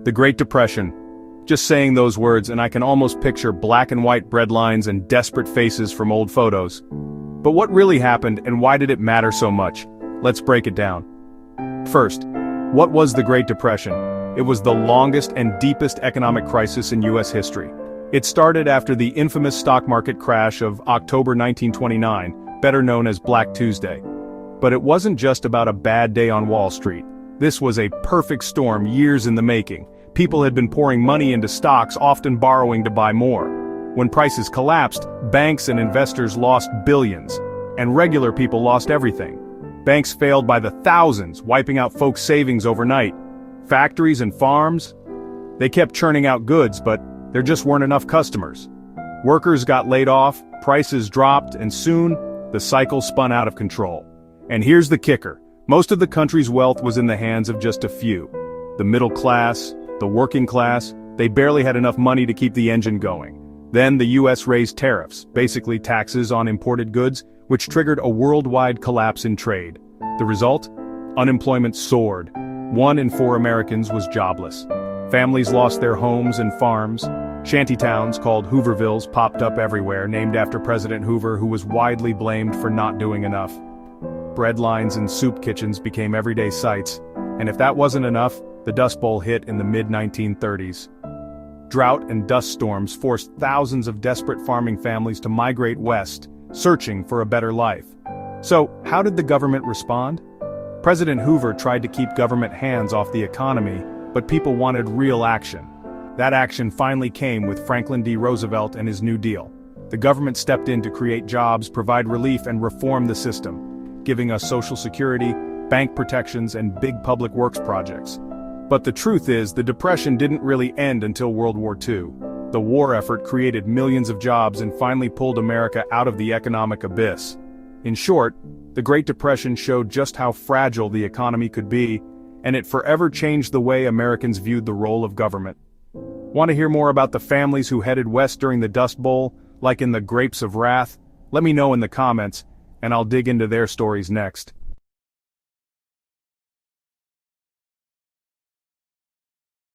The Great Depression. Just saying those words and I can almost picture black and white breadlines and desperate faces from old photos. But what really happened and why did it matter so much? Let's break it down. First, what was the Great Depression? It was the longest and deepest economic crisis in US history. It started after the infamous stock market crash of October 1929, better known as Black Tuesday. But it wasn't just about a bad day on Wall Street. This was a perfect storm years in the making. People had been pouring money into stocks, often borrowing to buy more. When prices collapsed, banks and investors lost billions, and regular people lost everything. Banks failed by the thousands, wiping out folks' savings overnight. Factories and farms, they kept churning out goods, but there just weren't enough customers. Workers got laid off, prices dropped, and soon, the cycle spun out of control. And here's the kicker. Most of the country's wealth was in the hands of just a few. The middle class, the working class, they barely had enough money to keep the engine going. Then the US raised tariffs, basically taxes on imported goods, which triggered a worldwide collapse in trade. The result? Unemployment soared. 1 in 4 Americans was jobless. Families lost their homes and farms. Shantytowns called Hoovervilles popped up everywhere, named after President Hoover, who was widely blamed for not doing enough. Bread lines and soup kitchens became everyday sights, and if that wasn't enough, the Dust Bowl hit in the mid-1930s. Drought and dust storms forced thousands of desperate farming families to migrate west, searching for a better life. So, how did the government respond? President Hoover tried to keep government hands off the economy, but people wanted real action. That action finally came with Franklin D. Roosevelt and his New Deal. The government stepped in to create jobs, provide relief, and reform the system, giving us Social Security, bank protections, and big public works projects. But the truth is, the Depression didn't really end until World War II. The war effort created millions of jobs and finally pulled America out of the economic abyss. In short, the Great Depression showed just how fragile the economy could be, and it forever changed the way Americans viewed the role of government. Want to hear more about the families who headed west during the Dust Bowl, like in the Grapes of Wrath? Let me know in the comments, and I'll dig into their stories next.